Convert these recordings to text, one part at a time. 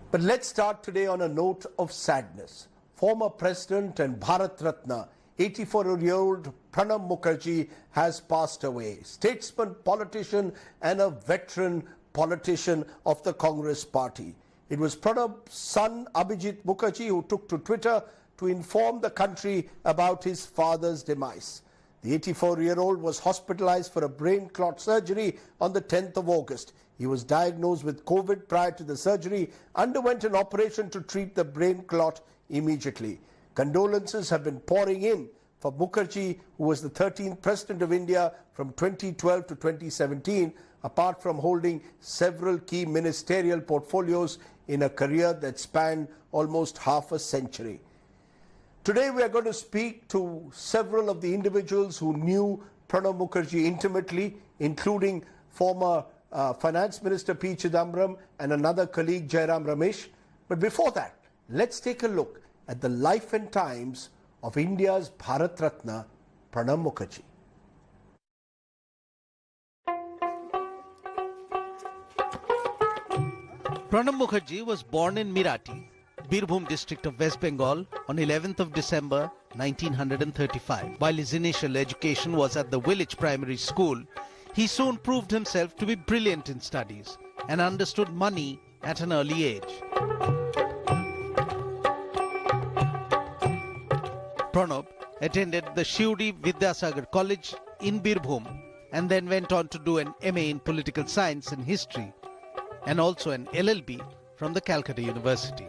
But let's start today on a note of sadness. Former President and Bharat Ratna, 84-year-old Pranab Mukherjee has passed away. Statesman, politician and a veteran politician of the Congress party. It was Pranab's son Abhijit Mukherjee who took to Twitter to inform the country about his father's demise. The 84-year-old was hospitalized for a brain clot surgery on the 10th of August. He was diagnosed with COVID prior to the surgery, underwent an operation to treat the brain clot immediately. Condolences have been pouring in for Mukherjee, who was the 13th President of India from 2012 to 2017, apart from holding several key ministerial portfolios in a career that spanned almost half a century. Today we are going to speak to several of the individuals who knew Pranab Mukherjee intimately, including former Finance Minister P. Chidambaram and another colleague Jairam Ramesh. But before that, let's take a look at the life and times of India's Bharat Ratna, Pranab Mukherjee. Pranab Mukherjee was born in Mirati, Birbhum district of West Bengal on 11th of December 1935. While his initial education was at the village primary school, he soon proved himself to be brilliant in studies and understood money at an early age. Pranab attended the Shivdi Vidyasagar College in Birbhum and then went on to do an MA in Political Science and History and also an LLB from the Calcutta University.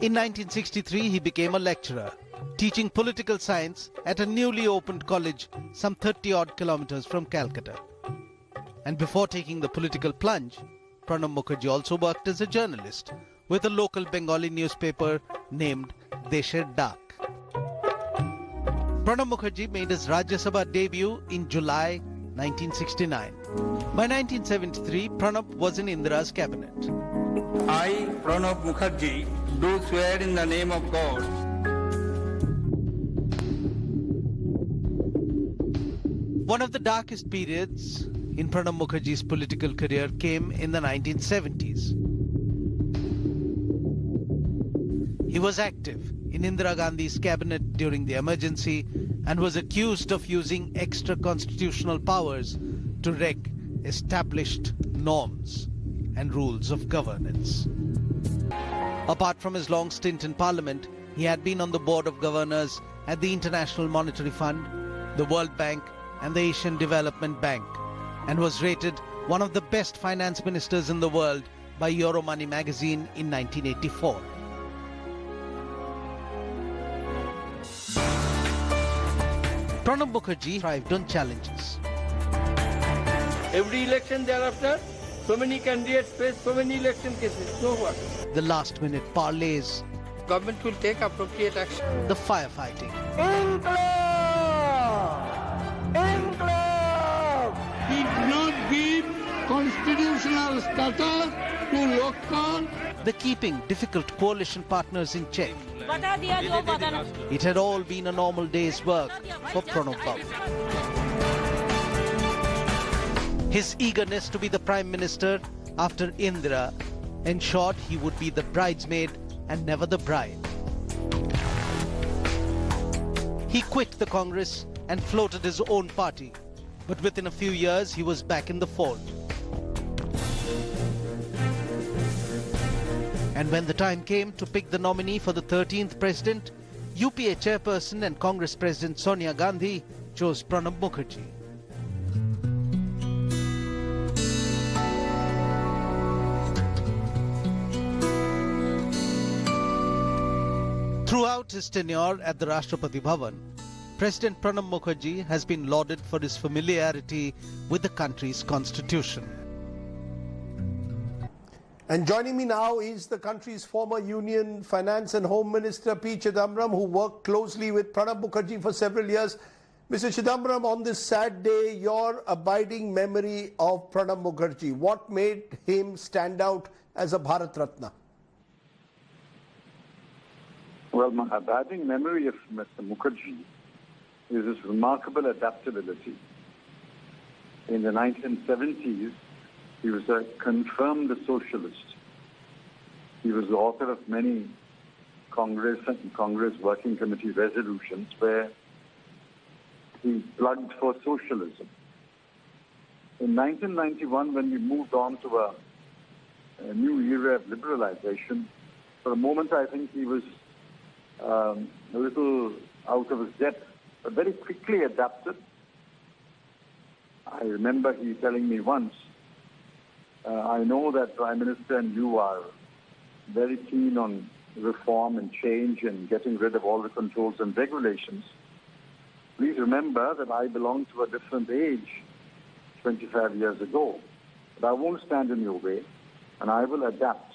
In 1963, he became a lecturer, teaching political science at a newly opened college some 30-odd kilometers from Calcutta. And before taking the political plunge, Pranab Mukherjee also worked as a journalist with a local Bengali newspaper named Desher Dak. Pranab Mukherjee made his Rajya Sabha debut in July 1969. By 1973, Pranab was in Indira's cabinet. I, Pranab Mukherjee, do swear in the name of God. One of the darkest periods in Pranab Mukherjee's political career came in the 1970s. He was active in Indira Gandhi's cabinet during the emergency and was accused of using extra constitutional powers to wreck established norms and rules of governance. Apart from his long stint in Parliament, he had been on the board of governors at the International Monetary Fund, the World Bank and the Asian Development Bank, and was rated one of the best finance ministers in the world by Euromoney magazine in 1984. Pranab Mukherjee thrived on challenges. Every election thereafter, so many candidates face so many election cases. No what? The last-minute parlays, Government will take appropriate action. the firefighting. He did not give constitutional status to local. The keeping difficult coalition partners in check. It had all been a normal day's work for Pranab Babu. His eagerness to be the Prime Minister after Indira ensured he would be the bridesmaid and never the bride. He quit the Congress and floated his own party, but within a few years he was back in the fold. And when the time came to pick the nominee for the 13th President, UPA Chairperson and Congress President Sonia Gandhi chose Pranab Mukherjee. Throughout his tenure at the Rashtrapati Bhavan, President Pranab Mukherjee has been lauded for his familiarity with the country's constitution. And joining me now is the country's former Union Finance and Home Minister P. Chidambaram, who worked closely with Pranab Mukherjee for several years. Mr. Chidambaram, on this sad day, your abiding memory of Pranab Mukherjee, what made him stand out as a Bharat Ratna? Well, my abiding memory of Mr. Mukherjee is his remarkable adaptability. In the 1970s, He was a confirmed socialist. He was the author of many Congress and Congress Working Committee resolutions where he plugged for socialism. In 1991, when we moved on to a new era of liberalization, for a moment I think he was a little out of his depth, but very quickly adapted. I remember he telling me once, I know that Prime Minister and you are very keen on reform and change and getting rid of all the controls and regulations. Please remember that I belong to a different age 25 years ago. But I won't stand in your way, and I will adapt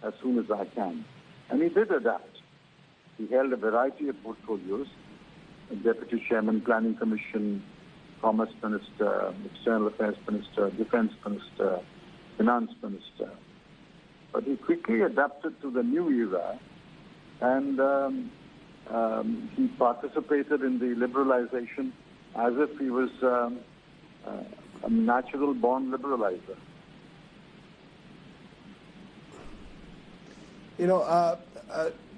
as soon as I can. And he did adapt. He held a variety of portfolios, Deputy Chairman, Planning Commission, Commerce Minister, External Affairs Minister, Defense Minister, Finance Minister. But he quickly adapted to the new era, and he participated in the liberalization as if he was a natural-born liberalizer. You know,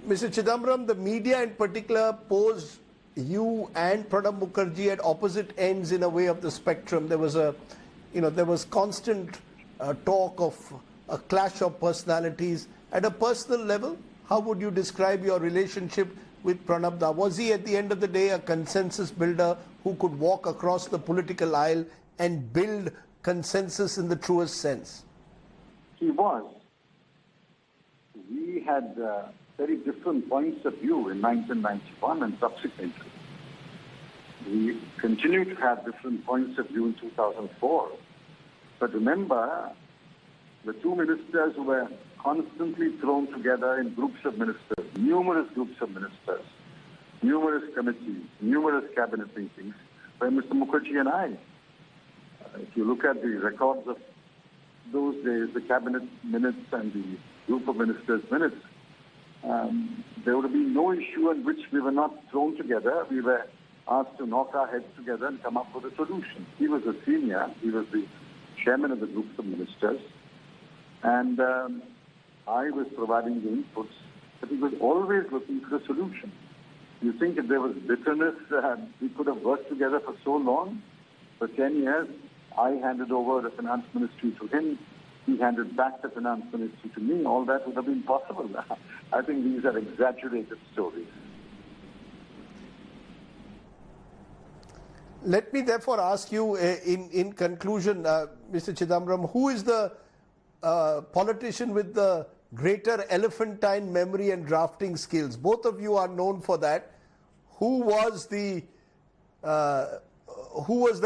Mr. Chidambaram, the media in particular posed you and Pranab Mukherjee at opposite ends in a way of the spectrum. There was there was constant talk of a clash of personalities. At a personal level, how would you describe your relationship with Pranab Da? Was he at the end of the day a consensus builder who could walk across the political aisle and build consensus in the truest sense? He was. We had very different points of view in 1991 and subsequently. We continue to have different points of view in 2004. But remember, the two ministers were constantly thrown together in groups of ministers, numerous groups of ministers, numerous committees, numerous cabinet meetings, by Mr. Mukherjee and I. If you look at the records of those days, the cabinet minutes and the group of ministers' minutes, there would have been no issue in which we were not thrown together. We were asked to knock our heads together and come up with a solution. He was a senior. He was the chairman of the groups of ministers. And I was providing the inputs, but he was always looking for a solution. You think if there was bitterness, we could have worked together for so long? For 10 years, I handed over the finance ministry to him. He handed back the finance ministry to me. All that would have been possible. I think these are exaggerated stories. Let me therefore ask you, in conclusion, Mr. Chidambaram, who is the politician with the greater elephantine memory and drafting skills? Both of you are known for that. Who was the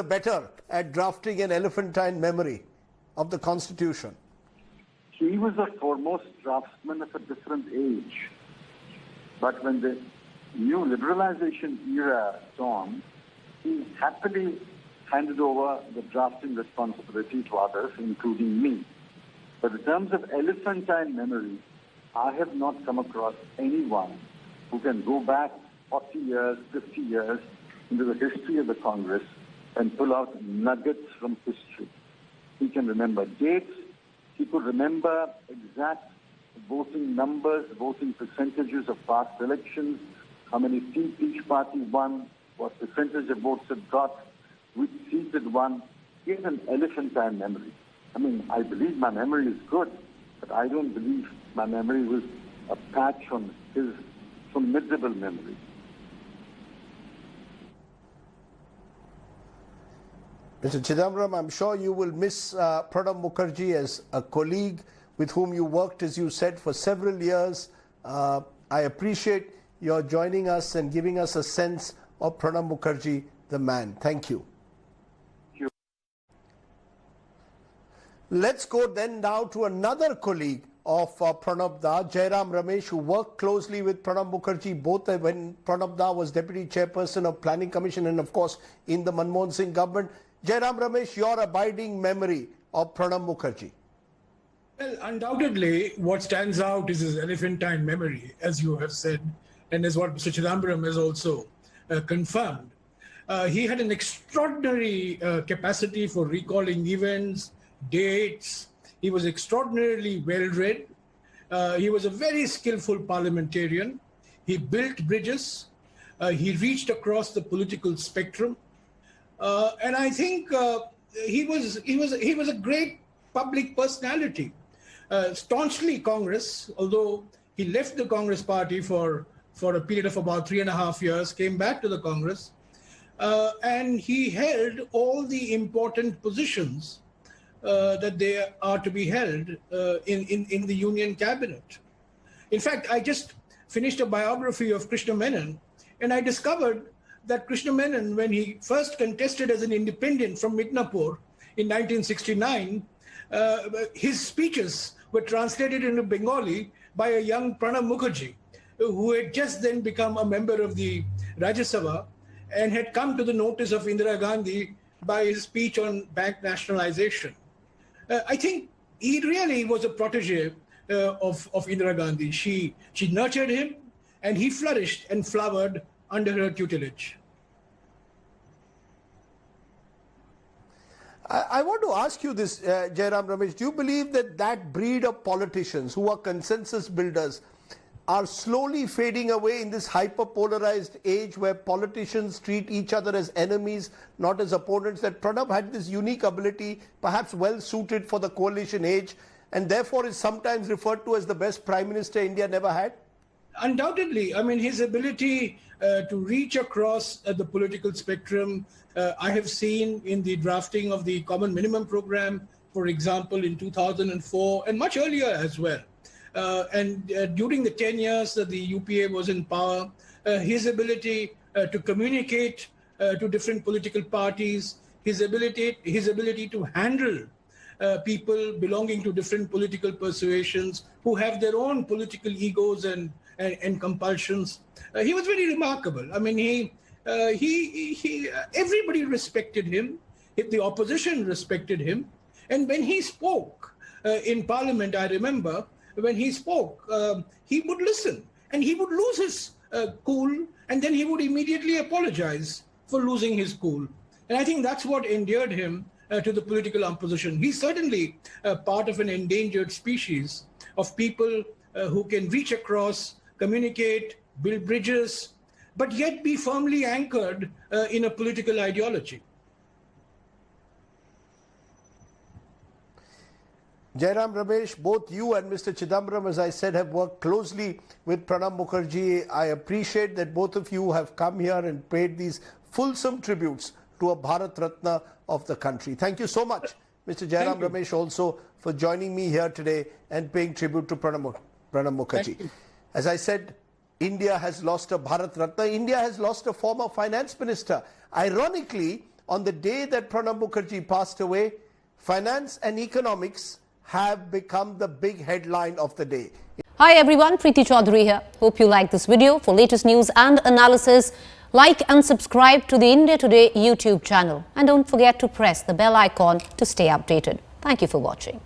better at drafting an elephantine memory of the Constitution? He was a foremost draftsman of a different age. But when the new liberalization era dawned, he happily handed over the drafting responsibility to others, including me. But in terms of elephantine memory, I have not come across anyone who can go back 40 years, 50 years into the history of the Congress and pull out nuggets from history. He can remember dates. He could remember exact voting numbers, voting percentages of past elections, how many seats each party won, what percentage of votes it got, which seat it won. He has an elephantine memory. I mean, I believe my memory is good, but I don't believe my memory was a patch on his formidable memory. Mr. Chidambaram, I'm sure you will miss Pranab Mukherjee as a colleague with whom you worked, as you said, for several years. I appreciate your joining us and giving us a sense of Pranab Mukherjee, the man. Thank you. Let's go then now to another colleague of Pranab Da, Jairam Ramesh, who worked closely with Pranab Mukherjee both when Pranab Da was Deputy Chairperson of Planning Commission and of course in the Manmohan Singh government. Jairam Ramesh, your abiding memory of Pranab Mukherjee? Well, undoubtedly, what stands out is his elephantine memory, as you have said, and as what Mr. Chidambaram has also confirmed. He had an extraordinary capacity for recalling events, dates. He was extraordinarily well-read. He was a very skillful parliamentarian. He built bridges. He reached across the political spectrum. And I think he was a great public personality. Staunchly Congress, although he left the Congress party for a period of about 3.5 years, came back to the Congress, and he held all the important positions that they are to be held in the Union cabinet. In fact, I just finished a biography of Krishna Menon, and I discovered that Krishna Menon, when he first contested as an independent from Midnapur in 1969, his speeches were translated into Bengali by a young Pranab Mukherjee, who had just then become a member of the Rajya Sabha and had come to the notice of Indira Gandhi by his speech on bank nationalization. I think he really was a protege of Indira Gandhi. She nurtured him, and he flourished and flowered under her tutelage. I want to ask you this, Jairam Ramesh. Do you believe that breed of politicians who are consensus builders are slowly fading away in this hyper-polarized age where politicians treat each other as enemies, not as opponents? That Pranab had this unique ability, perhaps well suited for the coalition age, and therefore is sometimes referred to as the best Prime Minister India never had? Undoubtedly. I mean, his ability to reach across the political spectrum, I have seen in the drafting of the Common Minimum Program, for example, in 2004, and much earlier as well. And during the 10 years that the UPA was in power, his ability to communicate to different political parties, his ability to handle people belonging to different political persuasions who have their own political egos and compulsions. He was very remarkable. I mean, everybody respected him. The opposition respected him. And when he spoke in Parliament, I remember, when he spoke, he would listen and he would lose his cool, and then he would immediately apologize for losing his cool. And I think that's what endeared him to the political opposition. He's certainly part of an endangered species of people who can reach across, communicate, build bridges, but yet be firmly anchored in a political ideology. Jairam Ramesh, both you and Mr. Chidambaram, as I said, have worked closely with Pranab Mukherjee. I appreciate that both of you have come here and paid these fulsome tributes to a Bharat Ratna of the country. Thank you so much, Mr. Jairam Ramesh, also for joining me here today and paying tribute to Pranab Mukherjee. As I said, India has lost a Bharat Ratna. India has lost a former finance minister. Ironically, on the day that Pranab Mukherjee passed away, finance and economics have become the big headline of the day. Hi everyone, Preeti Chaudhary here. Hope you like this video. For latest news and analysis, like and subscribe to the India Today YouTube channel. And don't forget to press the bell icon to stay updated. Thank you for watching.